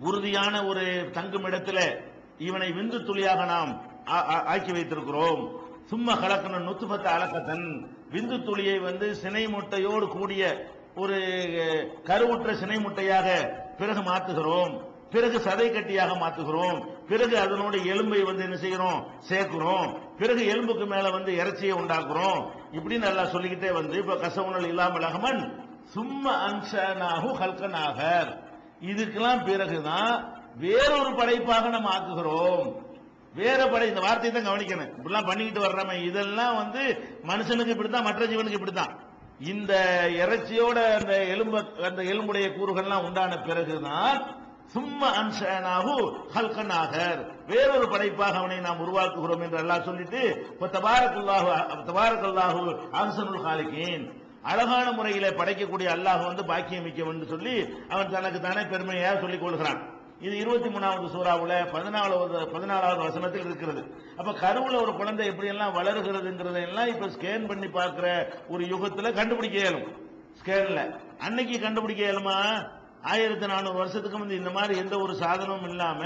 உறுதியான ஒரு தங்கும் இடத்துல இவனை விந்து துளியாக நாம் ஆக்கி வைத்திருக்கிறோம். சும்மா கலக்கண நுத்துபத்த அலக்கத்தன், விந்து துளியை சினை முட்டையோடு கூடிய ஒரு கருவுற்ற சினை முட்டையாக பிறகு மாற்றுகிறோம், பிறகு சதை கட்டியாக மாற்றுகிறோம், பிறகு அதனோட எலும்பை என்ன செய்கிறோம், சேர்க்கிறோம், பிறகு எலும்புக்கு மேல இறைச்சியை உண்டாக்குறோம். இப்படி நல்லா சொல்லிக்கிட்டே இப்ப கசவுனல் இல்லாமல் அகமன் சும்மா அன்ஷனாஹு ஹல்கனாகர், இதுக்கெல்லாம் பிறகுதான் வேறொரு படைப்பாக நம்ம ஆக்குகிறோம். வேற படை, இந்த வார்த்தையை தான் கவனிக்கணும். இப்படிலாம் பண்ணிக்கிட்டு வர்றோம், இதெல்லாம் மனுஷனுக்கு இப்படித்தான், மற்ற ஜீவனுக்கு இப்படித்தான். இந்த இறைச்சியோட அந்த எலும்புடைய கூறுகள்லாம் உண்டான பிறகுதான் சும்மா அன்ஷனாஹு ஹல்கனாகர், வேறொரு படைப்பாக அவனை நாம் உருவாக்குகிறோம் என்று அல்லாஹ் சொல்லிட்டு தபாரக்கல்லாஹு அஹ்சனுல் காலிகீன், அழகான முறையில படைக்கக்கூடிய அல்லாஹ் பாக்கியம் மிக்கவன் சொல்லி அவன் தனக்கு தானே பெருமையா சொல்லிக் கொள்கிறான். இது 23வது சூறாவுல 14வது வசனத்தில் இருக்கிறது. அப்ப கருவுல ஒரு குழந்தை எப்படி எல்லாம் வளருகிறதுங்கிறத எல்லாம் இப்ப ஸ்கேன் பண்ணி பார்க்கிற ஒரு யுகத்துல கண்டுபிடிக்க இயலும். ஸ்கேன்ல அன்னைக்கு கண்டுபிடிக்க இயலுமா? 1400 வருஷத்துக்கு முந்தைய இந்த மாதிரி எந்த ஒரு சாதனமும் இல்லாம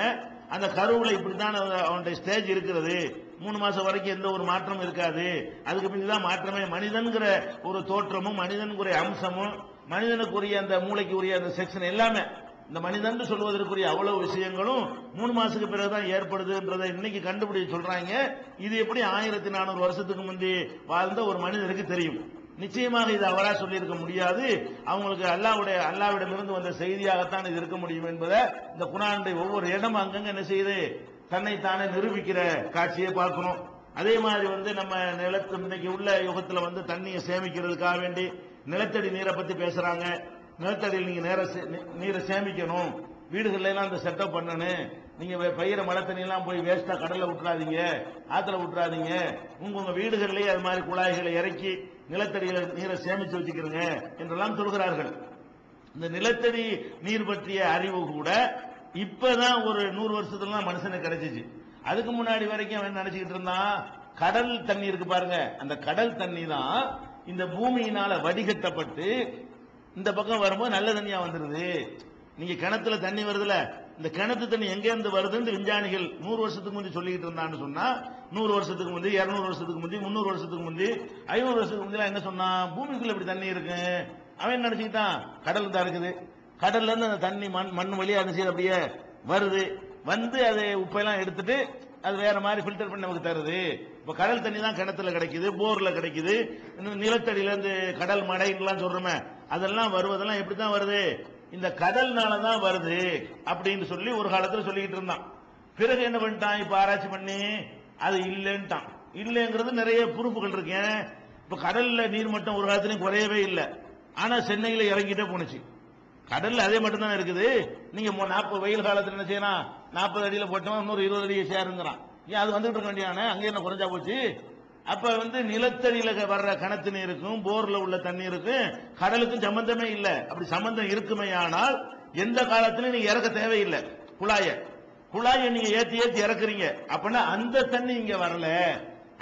அந்த கருவுல இப்படித்தான் அவனுடைய ஸ்டேஜ் இருக்கிறது. 3 மாசம் வரைக்கும் எந்த ஒரு மாற்றமும் இருக்காது. அதுக்கு பின்தான் மாற்றமே, மனிதன்கிற ஒரு தோற்றமும் மனிதனுக்குரிய அம்சமும் மனிதனுக்குரிய அந்த மூளைக்கு உரிய அந்த செக்ஷன் எல்லாமே இந்த மனிதன் சொல்வதற்குரிய அவ்வளவு விஷயங்களும் 3 மாசத்துக்கு பிறகுதான் ஏற்படுதுன்றதை இன்னைக்கு கண்டுபிடிச்சு சொல்றாங்க. இது எப்படி 1400 வருஷத்துக்கு முந்தைய வாழ்ந்த ஒரு மனிதனுக்கு தெரியும்? நிச்சயமாக இது அவரா சொல்லியிருக்க முடியாது. அவங்களுக்கு அல்லாவிடமிருந்து வந்த செய்தியாகத்தான் இது இருக்க முடியும் என்பதை இந்த குர்ஆனுடைய ஒவ்வொரு இடமும் அங்கங்க என்ன செய்யுது, தன்னைத்தானே நிரூபிக்கிற காட்சியை பார்க்கணும். அதே மாதிரி நம்ம நிலத்து இன்னைக்கு உள்ள யுகத்துல தண்ணியை சேமிக்கிறதுக்காக வேண்டி நிலத்தடி நீரை பத்தி பேசுறாங்க. நிலத்தடியில் நீங்க நீரை சேமிக்கணும், வீடுகள்ல எல்லாம் அந்த செட்டப் பண்ணணும், நீங்க பயிர மழை தண்ணி எல்லாம் போய் வேஸ்டா கடல்ல விட்டுறாதீங்க, ஆத்துல விட்டுறாதீங்க, உங்க வீடுகளிலேயே அது மாதிரி குழாய்களை இறக்கி நிலத்தடியில நீரை சேமிச்சு வச்சுக்கிறீங்க என்றெல்லாம் சொல்கிறார்கள். இந்த நிலத்தடி நீர் பற்றிய அறிவு கூட இப்பதான் ஒரு 100 வருஷத்துல தான் மனுஷனுக்கு கிடைச்சிச்சு. அதுக்கு முன்னாடி வரைக்கும் அவன் நினைச்சுக்கிட்டு இருந்தான், கடல் தண்ணி இருக்கு பாருங்க, அந்த கடல் தண்ணி தான் இந்த பூமியினால வடிகட்டப்பட்டு இந்த பக்கம் வரும்போது நல்ல தண்ணியா வந்துருது. நீங்க கிணத்துல தண்ணி வருதுல, இந்த கிணத்து தண்ணி எங்க இருந்து வருதுன்னு விஞ்ஞானிகள் 100 வருஷத்துக்கு முந்தி சொல்லிட்டு இருந்தான்னு சொன்னா, 100 வருஷத்துக்கு முந்தி, 200 வருஷத்துக்கு முந்தி, 300 வருஷத்துக்கு முந்தி, 500 வருஷத்துக்கு முந்தி என்ன சொன்னான், பூமிக்குள்ள இப்படி தண்ணி இருக்கு. அவன் நினைச்சுக்கிட்டான் கடல் தான் இருக்குது, கடல்ல இருந்து அந்த தண்ணி மண் வழியா என்ன செய்யுது, அப்படியே வருது, அதை உப்பெல்லாம் எடுத்துட்டு அது வேற மாதிரி ஃபில்டர் பண்ணி நமக்கு தருது. இப்ப கடல் தண்ணி தான் கிணத்துல கிடைக்குது, போர்ல கிடைக்குது, நிலத்தடியில இருந்து கடல் மடைலாம் சொல்றோமே, அதெல்லாம் வருவதெல்லாம் எப்படித்தான் வருது, இந்த கடல்னால தான் வருது அப்படின்னு சொல்லி ஒரு காலத்துல சொல்லிக்கிட்டு இருந்தான். பிறகு என்ன பண்ணிட்டான், இப்ப ஆராய்ச்சி பண்ணி அது இல்லைன்ட்டான். இல்லைங்கிறது நிறைய ப்ரூஃப்கள் இருக்கு. இப்ப கடல்ல நீர் மட்டம் ஒரு காலத்திலையும் குறையவே இல்லை, ஆனா சென்னையில இறங்கிட்டே போனுச்சு. கடல்ல அதே மட்டும் தான் இருக்குது. நீங்க 40 வெயில் காலத்துல என்ன செய்யலாம், 40 அடியில போட்டோம், இன்னொரு 20 அடியை சேருங்கிறான். ஏன் அது வந்துட்டு இருக்க வேண்டியான, அங்கே என்ன குறைஞ்சா போச்சு? அப்ப நிலத்தடியில வர்ற கிணத்து நீருக்கும் போர்ல உள்ள தண்ணீருக்கும் கடலுக்கும் சம்பந்தமே இல்லை. அப்படி சம்பந்தம் இருக்குமே ஆனால் எந்த காலத்திலும் நீங்க இறக்க தேவையில்லை. குழாய நீங்க ஏத்தி இறக்குறீங்க அப்படின்னா அந்த தண்ணி இங்க வரல.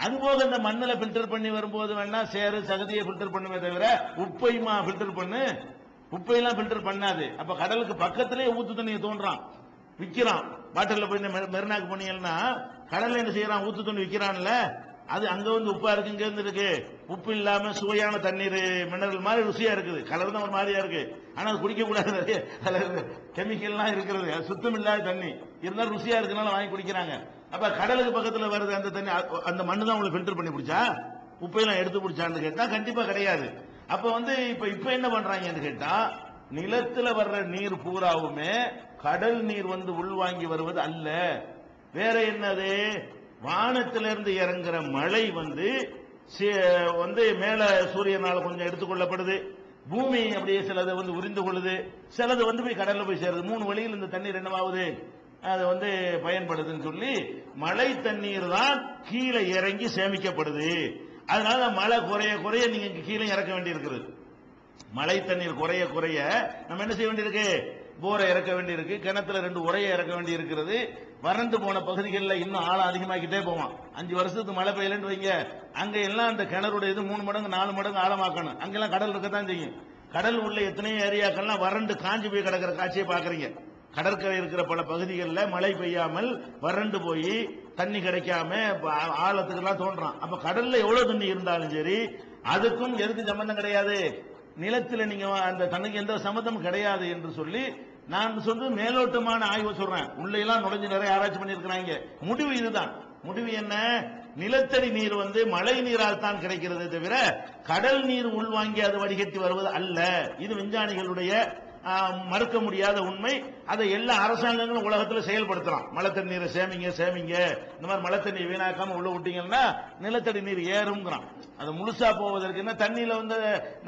அதுபோக இந்த மண்ணில பில்டர் பண்ணி வரும்போது வேணா சேரு சகதியை பில்டர் பண்ணுமே தவிர உப்பையுமா பில்டர் பண்ணு, உப்பையெல்லாம் பில்டர் பண்ணாது. அப்ப கடலுக்கு பக்கத்திலேயே ஊத்து தண்ணியை தோன்றான், விற்கிறான். பாட்டில போய் மெரினாக்கு போனீங்கன்னா கடல்ல என்ன செய்யறான், ஊத்து தண்ணி விற்கிறான்ல, அது அங்க உப்பா இருக்கு, இங்க இருந்து இருக்கு, உப்பு இல்லாம சுவையான தண்ணீர் மினரல் மாதிரி ருசியா இருக்குது. கலர் தான் ஒரு மாதிரியா இருக்கு, ஆனா அது குடிக்க கூடாது, கெமிக்கல்லாம் இருக்கிறது, சுத்தம் இல்லாத தண்ணி இருந்தாலும் ருசியா இருக்குனால வாங்கி குடிக்கிறாங்க. அப்ப கடலுக்கு பக்கத்துல வருது அந்த தண்ணி, அந்த மண்ணு தான் உங்களுக்கு ஃபில்டர் பண்ணி பிடிச்சா, உப்பையெல்லாம் எடுத்து பிடிச்சான்னு கேட்டா கண்டிப்பா கிடையாது. அப்ப இப்ப என்ன பண்றாங்கன்னு கேட்டா, நிலத்துல வர்ற நீர் பூராவுமே கடல் நீர் உள்வாங்கி வருவது அல்ல. வேற என்னது, வானத்திலிருந்து இறங்குற மழை மேல சூரியனால கொஞ்சம் எடுத்துக்கொள்ளப்படுது, பூமி அப்படியே சிலது உறிந்து கொள்ளுது, சிலது போய் கடல்ல போய் சேருது. 3 வழியில் இந்த தண்ணீர் என்னவாகுது, அது பயன்படுதுன்னு சொல்லி மழை தண்ணீர் தான் கீழே இறங்கி சேமிக்கப்படுது. அதனால மழை குறைய குறைய நீங்க கீழே இறக்க வேண்டி இருக்குது. மழை தண்ணீர் குறைய குறைய நம்ம என்ன செய்ய வேண்டியிருக்கு, போரை இறக்க வேண்டியிருக்கு, கிணத்துல 2 உரையை இறக்க வேண்டி இருக்கிறது. வறண்டு போன பகுதிகளில் இன்னும் ஆழம் அதிகமாக்கிட்டே போவான். 5 வருஷத்துக்கு மழை பெய்யலன்னு வைங்க, அங்க எல்லாம் அந்த கிணறுடைய 3 மடங்கு 4 மடங்கு ஆழமாக்கணும். அங்கெல்லாம் கடல் இருக்கத்தான் செய்யும். கடல் உள்ள எத்தனையோ ஏரியாக்கள்லாம் வறண்டு காஞ்சி போய் கிடக்கிற காட்சியை பாக்குறீங்க. கடற்கரை இருக்கிற பல பகுதிகளில் மழை பெய்யாமல் வறண்டு போய் தண்ணி கிடைக்காம ஆழத்துக்கெல்லாம் தோன்றான். அப்ப கடல்ல எவ்வளவு தண்ணி இருந்தாலும் சரி, அதுக்கும் எதுக்கு சம்பந்தம் கிடையாது, நிலத்துல நீங்க அந்த தண்ணிக்கு எந்த சம்பந்தமும் கிடையாது என்று சொல்லி நான் சொல்றது மேலோட்டமான ஆய்வு சொல்றேன். உள்ள எல்லாம் நுழைஞ்சு நிறைய ஆராய்ச்சி பண்ணிருக்கிறாங்க. முடிவு இதுதான். முடிவு என்ன? நிலத்தடி நீர் மழை நீரால் தான் கிடைக்கிறது தவிர கடல் நீர் உள்வாங்கி அது வடிகட்டி வருவது அல்ல. இது விஞ்ஞானிகளுடைய மறுக்க முடியாத உண்மை. அதை எல்லா அரசாங்கங்களும் உலகத்தில் செயல்படுத்தலாம். மழை தண்ணீரை சேமிங்க சேமிங்க, இந்த மாதிரி மழை தண்ணி வீணாக்காம உள்ள விட்டீங்கன்னா நிலத்தடி நீர் ஏறும்ங்கிறான். அது முழுசா போவதற்கு என்ன, தண்ணியில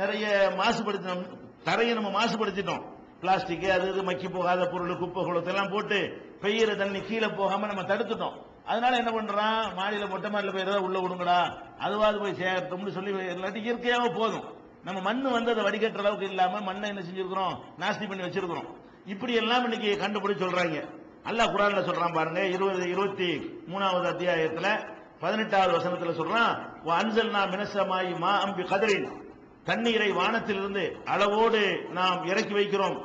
நிறைய மாசுபடுத்தினோம், தரையை நம்ம மாசுபடுத்திட்டோம். பிளாஸ்டிக் அது இது மக்கி போகாத பொருள் குப்பை குளத்தெல்லாம் போட்டு பெய்யற தண்ணி கீழே போகாம நம்ம தடுத்துட்டோம். அதனால என்ன பண்றான், மாடியில மொட்டை மாடியில போய் ஏதாவது உள்ள விடுங்கடா, அதுவாது போய் சேரட்டும்னு சொல்லி இல்லாட்டி இயற்கையாக போதும். நம்ம மண்ணு அதை வடிகட்டுற அளவுக்கு இல்லாம மண்ணை என்ன செஞ்சிருக்கிறோம், நாஸ்தி பண்ணி வச்சிருக்கிறோம். இப்படி எல்லாம் இன்னைக்கு கண்டுபிடிச்சு சொல்றாங்க. அல்லாஹ் குர்ஆன்ல சொல்றான் பாருங்க, 23வது அத்தியாயத்துல 18வது வசனத்துல சொல்றான், அன்சல்னா மினஸ்ஸமாயி மாஅம் பிகத்ரின், தண்ணீரை வானத்திலிருந்து அளவோடு நாம் இறக்கி வைக்கிறோம்.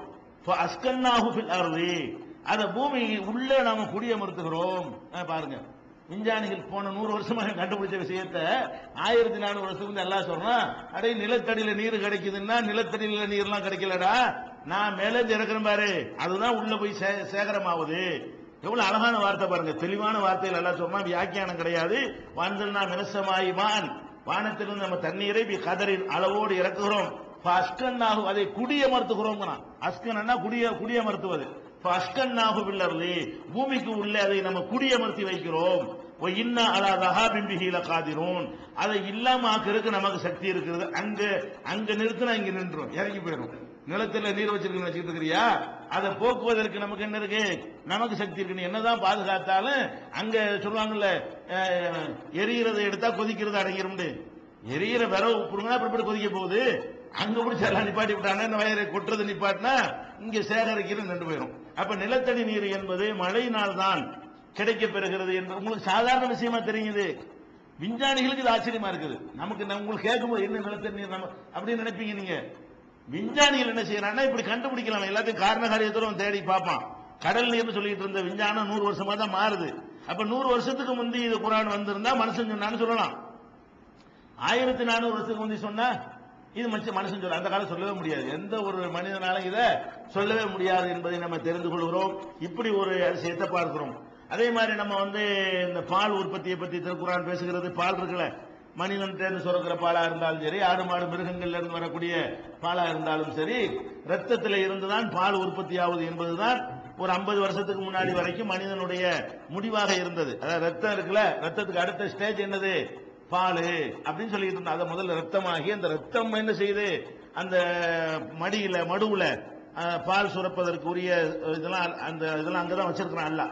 அஸ்கன்னாஹு ஃபில் அர்தி, அத பூமி உள்ள நாம குடியமர்த்துகிறோம். பாருங்க, விஞ்ஞானிகள் போன 100 வருஷமாக கண்டுபிடிச்ச விஷயத்த 1400 வருஷத்துக்கு எல்லாம் சொல்றான். அடே நிலத்தடியில நீர் கிடைக்குதுன்னா நிலத்தடியில நீர்லாம் கிடைக்கலடா, நான் மேலே இறக்குறேன் பாரு, அதுதான் உள்ள போய் சேகரமாவது. எவ்வளவு அழகான வார்த்தை பாருங்க, தெளிவான வார்த்தைகள் எல்லாம் சொல்றான், வியாக்கியானம் கிடையாது. வான்சல்னா மினஸ்ஸமாயி மான், வானத்திலிருந்து நம்ம தண்ணீரை கதரின் அளவோடு இறக்குகிறோம். அஸ்கன்னாஹு, அதை குடியமர்த்துகிறோம். அஸ்கன்னா குடியமர்த்துவது. அஸ்கன்னாஹு பில் அர்தி, பூமிக்கு உள்ளே அதை நம்ம குடியமர்த்தி வைக்கிறோம். இன்னா அலா தஹாபின் பிஹி லகாதிரூன், அதை இல்லாம ஆக்கிறதுக்கு நமக்கு சக்தி இருக்கிறது. அங்க நிறுத்தினா இங்க நின்றும், இறங்கி போயிடும். நிலத்துல நீர் வச்சிருக்கீங்க வச்சுட்டு இருக்கிறியா, அதை போக்குவதற்கு நமக்கு என்ன இருக்கு, நமக்கு சக்தி இருக்கு. என்னதான் பாதுகாத்தாலும் அங்க சொல்லுவாங்கல்ல, எரியறதை எடுத்தா கொதிக்கிறது அடங்கிரும். எரியற விரவு புடுங்கினா அப்புறம் கொதிக்க போகுது. அங்க பிடிச்சி எல்லாம் நிப்பாட்டி விட்டாங்க, வயரை கொட்டுறது நிப்பாட்டினா இங்க சேகரிக்கிறது நின்று போயிடும். அப்ப நிலத்தடி நீர் என்பது மழையினால் தான் கிடைக்க பெறுகிறது என்று உங்களுக்கு சாதாரண விஷயமா தெரியுது. விஞ்ஞானிகளுக்கு இது ஆச்சரியமா இருக்குது. நமக்கு உங்களுக்கு கேட்கும்போது என்ன நிலத்தடி நீர் நம்ம அப்படின்னு நினைப்பீங்க நீங்க. விஞ்ஞானிகள் என்ன செய்யறாங்கன்னா இப்படி கண்டுபிடிக்கலாம், எல்லாத்தையும் காரண காரியத்தோட தேடி பார்ப்பான். கடல் நீர்னு சொல்லிட்டு இருந்த விஞ்ஞானம் 100 வருஷமா தான் மாறுது. அப்ப 100 வருஷத்துக்கு முந்தி இது குர்ஆன் வந்திருந்தா மனுஷன் சொன்னான்னு சொல்லலாம். 1400 வருஷத்துக்கு முந்தி சொன்னா இது மனுஷன் சொல்ல, அந்த காலம் சொல்லவே முடியாது. எந்த ஒரு மனிதனால இதை சொல்லவே முடியாது என்பதை நம்ம தெரிந்து கொள்கிறோம். இப்படி ஒரு விஷயத்தை பார்க்கிறோம். அதே மாதிரி நம்ம இந்த பால் உற்பத்தியை பத்தி திருக்குர்ஆன் பேசுகிறது. பால் இருக்குல்ல, மனிதன் தேர்ந்து சுரக்கிற பாலா இருந்தாலும் சரி, ஆடு மாடு மிருகங்கள்ல இருந்து வரக்கூடிய பாலா இருந்தாலும் சரி, ரத்தத்தில் இருந்துதான் பால் உற்பத்தி ஆகுது என்பதுதான் ஒரு 50 வருஷத்துக்கு முன்னாடி வரைக்கும் மனிதனுடைய முடிவாக இருந்தது. அதாவது ரத்தம் இருக்குல்ல, ரத்தத்துக்கு அடுத்த ஸ்டேஜ் என்னது, பால் அப்படின்னு சொல்லிட்டு இருந்தா. அதை முதல்ல ரத்தமாகி அந்த ரத்தம் என்ன செய்யுது, அந்த மடுவுல பால் சுரப்பதற்கு உரிய இதெல்லாம் இதெல்லாம் அங்கதான் வச்சிருக்கிறான் அல்ல.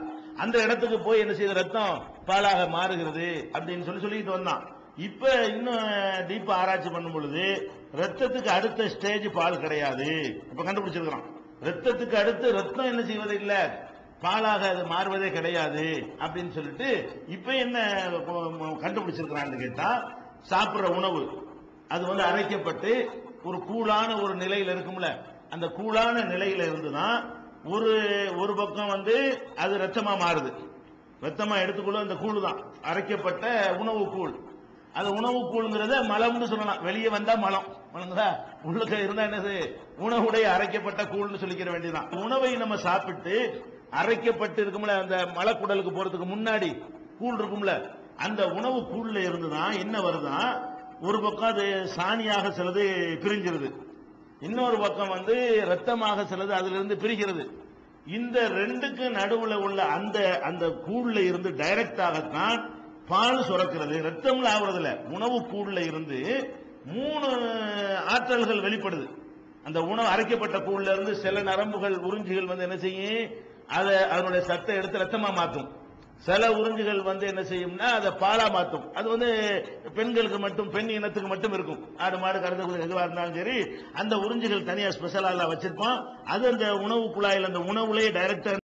அந்த இடத்துக்கு போய் என்ன செய்யுது, ரத்தம் பாலாக மாறுகிறது அப்படின்னு சொல்லிட்டு வந்தான். இப்ப இன்னும் டீப்பா ஆராய்ச்சி பண்ணும் பொழுது ரத்தத்துக்கு அடுத்த ஸ்டேஜ் பால் கிடையாது. இப்ப கண்டுபிடிச்சிருக்கிறான், ரத்தத்துக்கு அடுத்து ரத்தம் என்ன செய்வது இல்ல, பாலாக அது மாறுவதே கிடையாது அப்படின்னு சொல்லிட்டு இப்ப என்ன கண்டுபிடிச்சிருக்கிறான்னு கேட்டா, சாப்பிடுற உணவு அது அரைக்கப்பட்டு ஒரு கூழான ஒரு நிலையில இருக்கும்ல, அந்த கூழான நிலையில இருந்துதான் ஒரு பக்கம் அது ரத்தமா மாறுது. ரத்தமா எடுத்துக்கொள்ள அந்த கூழ் தான் அரைக்கப்பட்ட உணவு கூழ். அது உணவு கூழ்ங்கிறத மலம்னு சொல்லலாம். வெளியே வந்தா மலம், மலங்குதா, உள்ளுக்க இருந்தா என்னது, உணவுடைய அரைக்கப்பட்ட கூழ்னு சொல்லிக்கிற வேண்டியதான். உணவை நம்ம சாப்பிட்டு அரைக்கப்பட்டு இருக்கும்ல, அந்த மலக்குடலுக்கு போறதுக்கு முன்னாடி கூழ் இருக்கும்ல, அந்த உணவு கூழ்ல இருந்துதான் என்ன வருதான், ஒரு பக்கம் அது சாணியாக சிலது பிரிஞ்சிருது, இன்னொரு பக்கம் ரத்தமாக சிலது அதுல இருந்து பிரிகிறது. இந்த ரெண்டுக்கு நடுவுல உள்ள அந்த கூழ்ல இருந்து டைரக்டாகத்தான் பால் சுரக்கிறது. ரத்தம்ல ஆகுறதுல உணவு கூழ்ல இருந்து 3 ஆற்றல்கள் வெளிப்படுது. அந்த உணவு அரைக்கப்பட்ட கூழ்ல இருந்து சில நரம்புகள் உறிஞ்சிகள் என்ன செய்யும், அதனுடைய சத்தை எடுத்து ரத்தமா மாற்றும். சில உறிஞ்சுகள் என்ன செய்யும்னா அதை பாலா மாற்றும். அது பெண்களுக்கு மட்டும், பெண் இனத்துக்கு மட்டும் இருக்கும். ஆடு மாடு கறந்து எதுவா இருந்தாலும் சரி, அந்த உறிஞ்சுகள் தனியா ஸ்பெஷலா வச்சிருப்பான். அது அந்த உணவு குழாயில் அந்த உணவுலேயே டைரக்டா